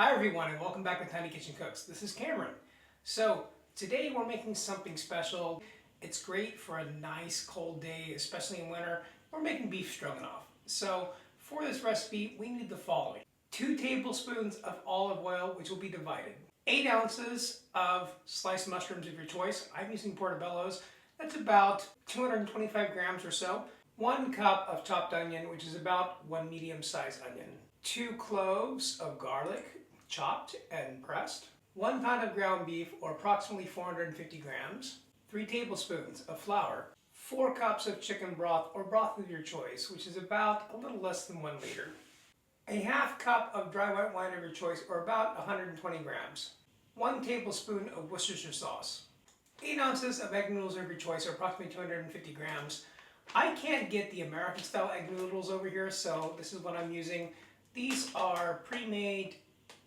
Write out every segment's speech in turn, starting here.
Hi everyone and welcome back to Tiny Kitchen Cooks. This is Cameron. So today we're making something special. It's great for a nice cold day, especially in winter. We're making beef stroganoff. So for this recipe we need the following. 2 tablespoons of olive oil, which will be divided. 8 ounces of sliced mushrooms of your choice. I'm using portobellos. That's about 225 grams or so. 1 cup of chopped onion, which is about 1 medium-sized onion. 2 cloves of garlic, chopped and pressed. 1 pound of ground beef, or approximately 450 grams. 3 tablespoons of flour. 4 cups of chicken broth, or broth of your choice, which is about a little less than 1 liter. A half cup of dry white wine of your choice, or about 120 grams. 1 tablespoon of Worcestershire sauce. 8 ounces of egg noodles of your choice, or approximately 250 grams. I can't get the American style egg noodles over here, so this is what I'm using. These are pre-made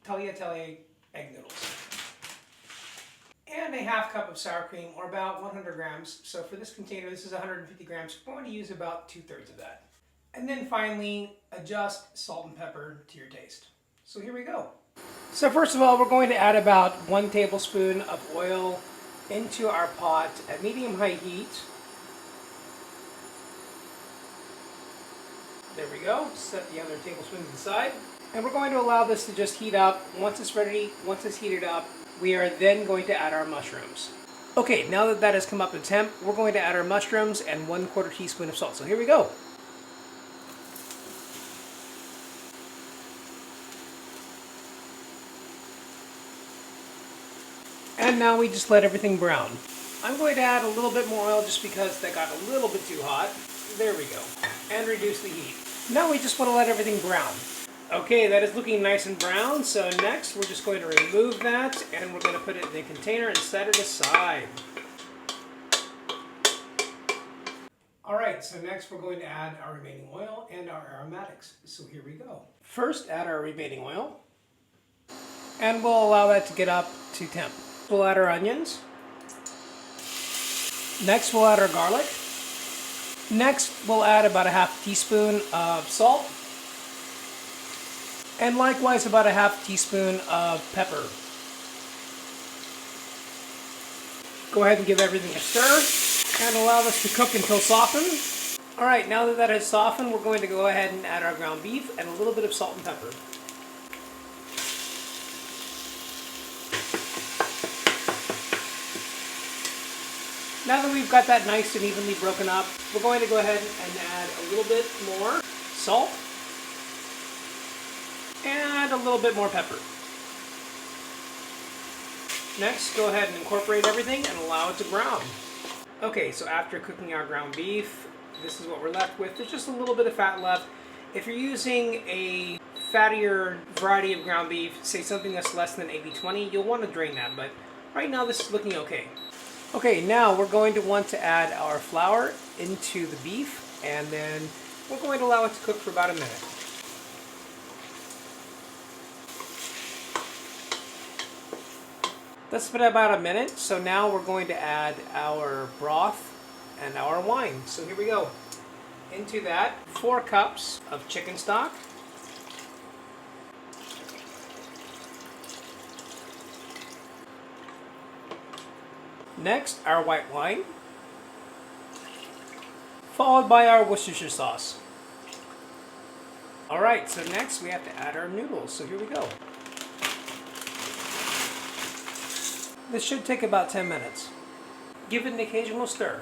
tagliatelle egg noodles. And a half cup of sour cream, or about 100 grams. So for this container, this is 150 grams. We're going to use about 2/3 of that. And then finally, adjust salt and pepper to your taste. So here we go. So first of all, we're going to add about 1 tablespoon of oil into our pot at medium-high heat. There we go. Set the other tablespoons aside. And we're going to allow this to just heat up. Once it's ready, once it's heated up, we are then going to add our mushrooms. Okay, now that that has come up to temp, we're going to add our mushrooms and 1/4 teaspoon of salt. So here we go. And now we just let everything brown. I'm going to add a little bit more oil just because that got a little bit too hot. There we go. And reduce the heat. Now we just want to let everything brown. Okay, that is looking nice and brown, so next we're just going to remove that and we're going to put it in the container and set it aside. Alright, so next we're going to add our remaining oil and our aromatics. So here we go. First, add our remaining oil, and we'll allow that to get up to temp. We'll add our onions. Next we'll add our garlic. Next we'll add about a half teaspoon of salt. And likewise about a half teaspoon of pepper. Go ahead and give everything a stir and allow this to cook until softened. Alright, now that that has softened, we're going to go ahead and add our ground beef and a little bit of salt and pepper. Now that we've got that nice and evenly broken up, we're going to go ahead and add a little bit more salt and a little bit more pepper. Next, go ahead and incorporate everything and allow it to brown. Okay, so after cooking our ground beef, this is what we're left with. There's just a little bit of fat left. If you're using a fattier variety of ground beef, say something that's less than 80-20, you'll want to drain that, but right now this is looking okay. Okay, now we're going to want to add our flour into the beef, and then we're going to allow it to cook for about a minute. That's been about a minute, so now we're going to add our broth and our wine. So here we go. Into that, 4 cups of chicken stock. Next, our white wine, followed by our Worcestershire sauce. Alright, so next we have to add our noodles, so here we go. This should take about 10 minutes. Give it an occasional stir.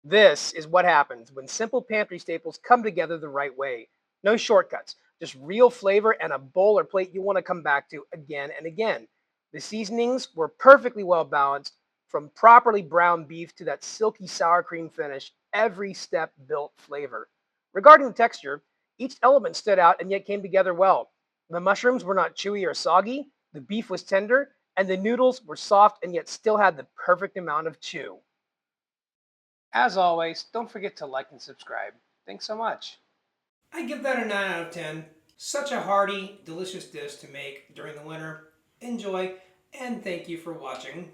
This is what happens when simple pantry staples come together the right way. No shortcuts, just real flavor and a bowl or plate you want to come back to again and again. The seasonings were perfectly well balanced, from properly browned beef to that silky sour cream finish. Every step built flavor. Regarding the texture, each element stood out and yet came together well. The mushrooms were not chewy or soggy, the beef was tender, and the noodles were soft and yet still had the perfect amount of chew. As always, don't forget to like and subscribe. Thanks so much. I give that a 9 out of 10. Such a hearty, delicious dish to make during the winter. Enjoy, and thank you for watching.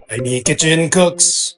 Any Kitchen Cooks.